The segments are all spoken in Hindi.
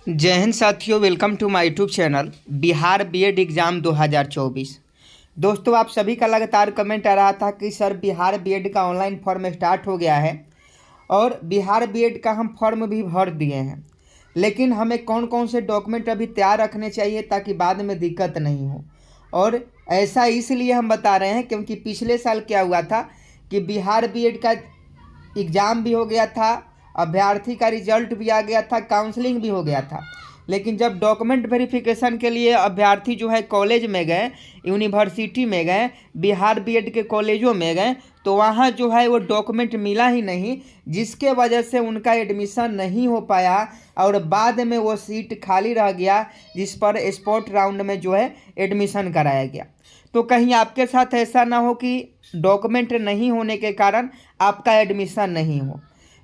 जय हिंद साथियों, welcome to my YouTube channel Bihar BEd exam 2024। दोस्तों, आप सभी का लगातार कमेंट आ रहा था कि सर बिहार बीएड का ऑनलाइन फॉर्म स्टार्ट हो गया है और बिहार बीएड का हम फॉर्म भी भर दिए हैं, लेकिन हमें कौन कौन से डॉक्यूमेंट अभी तैयार रखने चाहिए ताकि बाद में दिक्कत नहीं हो। और ऐसा इसलिए हम बता रहे हैं क्योंकि पिछले साल क्या हुआ था कि बिहार बीएड का एग्ज़ाम भी हो गया था, अभ्यर्थी का रिजल्ट भी आ गया था, काउंसलिंग भी हो गया था, लेकिन जब डॉक्यूमेंट वेरिफिकेशन के लिए अभ्यर्थी जो है कॉलेज में गए, यूनिवर्सिटी में गए, बिहार बीएड के कॉलेजों में गए, तो वहाँ जो है वो डॉक्यूमेंट मिला ही नहीं, जिसके वजह से उनका एडमिशन नहीं हो पाया और बाद में वो सीट खाली रह गया, जिस पर स्पॉट राउंड में जो है एडमिशन कराया गया। तो कहीं आपके साथ ऐसा ना हो कि डॉक्यूमेंट नहीं होने के कारण आपका एडमिशन नहीं हो।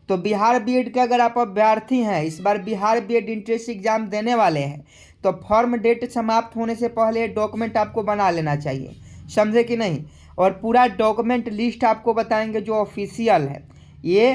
तो बिहार बीएड के अगर आप अभ्यर्थी हैं, इस बार बिहार बीएड इंट्रेंस एग्ज़ाम देने वाले हैं, तो फॉर्म डेट समाप्त होने से पहले डॉक्यूमेंट आपको बना लेना चाहिए, समझे कि नहीं। और पूरा डॉक्यूमेंट लिस्ट आपको बताएंगे जो ऑफिशियल है। ये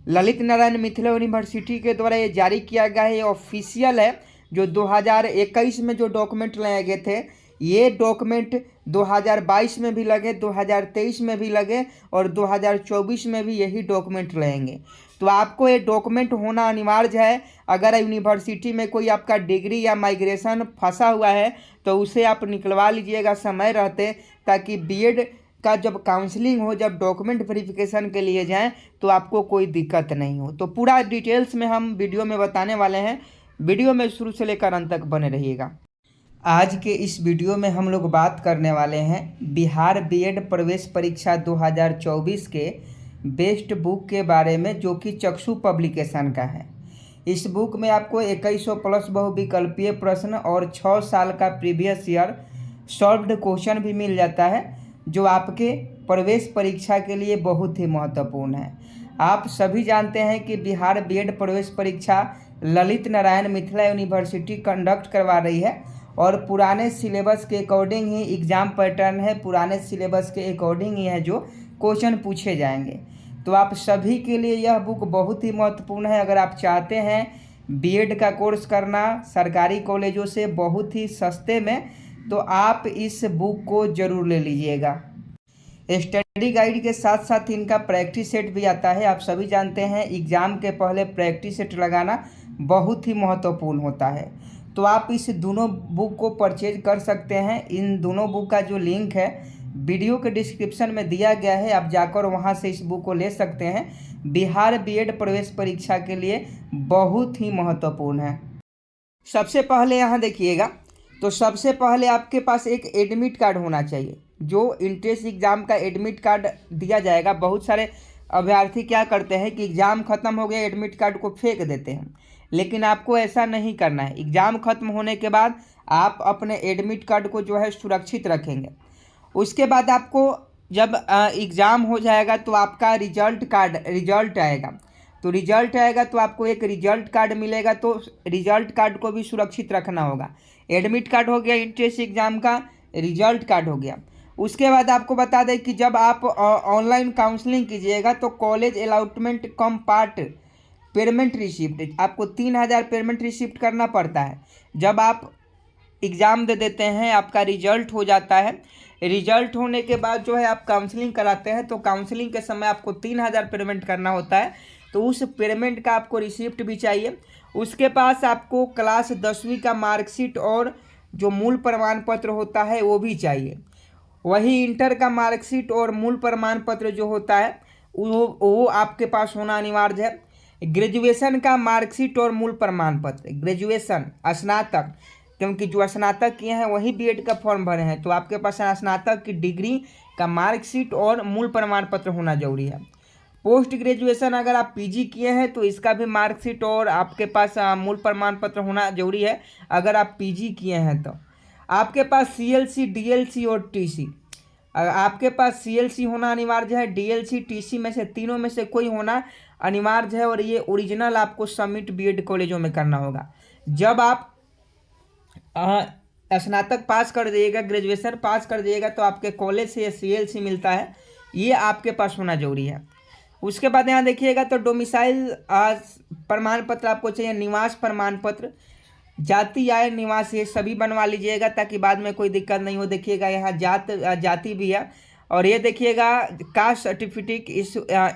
ललित नारायण मिथिला यूनिवर्सिटी के द्वारा ये जारी किया गया है, ये ऑफिशियल है। जो 2021 में जो डॉक्यूमेंट लाए गए थे, ये डॉक्यूमेंट 2022 में भी लगे, 2023 में भी लगे और 2024 में भी यही डॉक्यूमेंट लगेंगे। तो आपको ये डॉक्यूमेंट होना अनिवार्य है। अगर यूनिवर्सिटी में कोई आपका डिग्री या माइग्रेशन फंसा हुआ है तो उसे आप निकलवा लीजिएगा समय रहते, ताकि बीएड का जब काउंसलिंग हो, जब डॉक्यूमेंट वेरिफिकेशन के लिए जाएं, तो आपको कोई दिक्कत नहीं हो। तो पूरा डिटेल्स में हम वीडियो में बताने वाले हैं, वीडियो में शुरू से लेकर अंत तक बने रहिएगा। आज के इस वीडियो में हम लोग बात करने वाले हैं बिहार बीएड प्रवेश परीक्षा 2024 के बेस्ट बुक के बारे में, जो कि चक्षु पब्लिकेशन का है। इस बुक में आपको 2100 प्लस बहुविकल्पीय प्रश्न और 6 साल का प्रीवियस ईयर सॉल्व्ड क्वेश्चन भी मिल जाता है, जो आपके प्रवेश परीक्षा के लिए बहुत ही महत्वपूर्ण है। आप सभी जानते हैं कि बिहार बीएड प्रवेश परीक्षा ललित नारायण मिथिला यूनिवर्सिटी कंडक्ट करवा रही है और पुराने सिलेबस के अकॉर्डिंग ही एग्ज़ाम पैटर्न है, पुराने सिलेबस के अकॉर्डिंग ही है जो क्वेश्चन पूछे जाएंगे। तो आप सभी के लिए यह बुक बहुत ही महत्वपूर्ण है। अगर आप चाहते हैं बीएड का कोर्स करना सरकारी कॉलेजों से बहुत ही सस्ते में, तो आप इस बुक को ज़रूर ले लीजिएगा। स्टडी गाइड के साथ साथ इनका प्रैक्टिस सेट भी आता है। आप सभी जानते हैं एग्ज़ाम के पहले प्रैक्टिस सेट लगाना बहुत ही महत्वपूर्ण होता है। तो आप इस दोनों बुक को परचेज कर सकते हैं। इन दोनों बुक का जो लिंक है वीडियो के डिस्क्रिप्शन में दिया गया है, आप जाकर वहां से इस बुक को ले सकते हैं। बिहार बीएड प्रवेश परीक्षा के लिए बहुत ही महत्वपूर्ण है। सबसे पहले यहाँ देखिएगा, तो सबसे पहले आपके पास एक एडमिट कार्ड होना चाहिए, जो इंट्रेंस एग्ज़ाम का एडमिट कार्ड दिया जाएगा। बहुत सारे अभ्यर्थी क्या करते हैं कि एग्ज़ाम ख़त्म हो गया, एडमिट कार्ड को फेंक देते हैं, लेकिन आपको ऐसा नहीं करना है। एग्ज़ाम ख़त्म होने के बाद आप अपने एडमिट कार्ड को जो है सुरक्षित रखेंगे। उसके बाद आपको जब एग्ज़ाम हो जाएगा तो आपका रिजल्ट आएगा। तो रिजल्ट आएगा तो आपको एक रिजल्ट कार्ड मिलेगा, तो रिजल्ट कार्ड को भी सुरक्षित रखना होगा। एडमिट कार्ड हो गया इंट्रेंस एग्ज़ाम का, रिजल्ट कार्ड हो गया। उसके बाद आपको बता दें कि जब आप ऑनलाइन काउंसलिंग कीजिएगा तो कॉलेज अलॉटमेंट कम पार्ट पेमेंट रिसिप्ट, आपको 3000 पेमेंट रिसिप्ट करना पड़ता है। जब आप एग्ज़ाम दे देते हैं, आपका रिजल्ट हो जाता है, रिजल्ट होने के बाद जो है आप काउंसलिंग कराते हैं, तो काउंसलिंग के समय आपको 3000 पेमेंट करना होता है। तो उस पेमेंट का आपको रिसिप्ट भी चाहिए। उसके पास आपको क्लास 10वीं का मार्कशीट और जो मूल प्रमाण पत्र होता है वो भी चाहिए। वही इंटर का मार्कशीट और मूल प्रमाण पत्र जो होता है वो आपके पास होना अनिवार्य है। ग्रेजुएशन का मार्कशीट और मूल प्रमाण पत्र, ग्रेजुएशन स्नातक, क्योंकि जो स्नातक किए हैं वही बीएड का फॉर्म भरे हैं, तो आपके पास स्नातक की डिग्री का मार्कशीट और मूल प्रमाण पत्र होना जरूरी है। पोस्ट ग्रेजुएशन अगर आप पीजी किए हैं तो इसका भी मार्कशीट और आपके पास मूल प्रमाण पत्र होना जरूरी है। अगर आप पीजी किए हैं तो आपके पास सीएलसी, डीएलसी और टीसी, आपके पास सीएलसी होना अनिवार्य है, डीएलसी, टीसी में से तीनों में से कोई होना अनिवार्य है। और ये ओरिजिनल आपको सबमिट बीएड कॉलेजों में करना होगा। जब आप स्नातक पास कर दिएगा, ग्रेजुएशन पास कर दिएगा, तो आपके कॉलेज से सीएलसी मिलता है, ये आपके पास होना जरूरी है। उसके बाद यहाँ देखिएगा तो डोमिसाइल प्रमाण पत्र आपको चाहिए, निवास प्रमाण पत्र, जाति, आय, निवास ये सभी बनवा लीजिएगा ताकि बाद में कोई दिक्कत नहीं हो। देखिएगा यहाँ जाति भी है। और ये देखिएगा caste certificate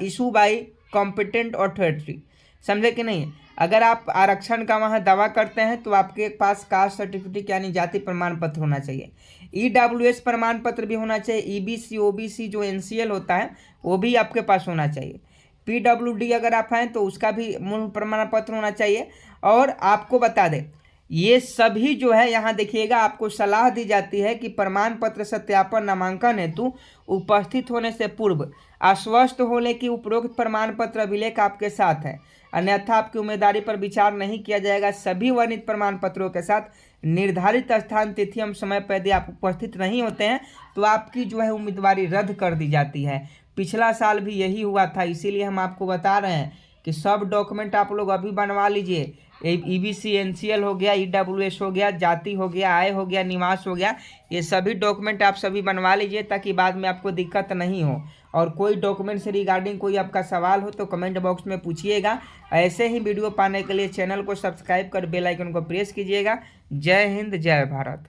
issue by competent authority, समझे कि नहीं। अगर आप आरक्षण का वहाँ दावा करते हैं तो आपके पास कास्ट सर्टिफिकेट यानी जाति प्रमाण पत्र होना चाहिए। EWS प्रमाण पत्र भी होना चाहिए। EBC OBC जो NCL होता है वो भी आपके पास होना चाहिए। PWD अगर आप हैं तो उसका भी मूल प्रमाण पत्र होना चाहिए। और आपको बता दें ये सभी जो है यहाँ देखिएगा आपको सलाह दी जाती है कि प्रमाण पत्र सत्यापन नामांकन हेतु उपस्थित होने से पूर्व आश्वस्त होने की उपरोक्त प्रमाण पत्र अभिलेख आपके साथ है, अन्यथा आपकी उम्मीदवारी पर विचार नहीं किया जाएगा। सभी वर्णित प्रमाण पत्रों के साथ निर्धारित स्थान, तिथि एवं समय पर यदि आप उपस्थित नहीं होते हैं तो आपकी जो है उम्मीदवारी रद्द कर दी जाती है। पिछला साल भी यही हुआ था, इसीलिए हम आपको बता रहे हैं कि सब डॉक्यूमेंट आप लोग अभी बनवा लीजिए। EBC NCL हो गया, EWS हो गया, जाति हो गया, आय हो गया, निवास हो गया, ये सभी डॉक्यूमेंट आप सभी बनवा लीजिए ताकि बाद में आपको दिक्कत नहीं हो। और कोई डॉक्यूमेंट से रिगार्डिंग कोई आपका सवाल हो तो कमेंट बॉक्स में पूछिएगा। ऐसे ही वीडियो पाने के लिए चैनल को सब्सक्राइब कर बेल आइकन को प्रेस कीजिएगा। जय हिंद, जय भारत।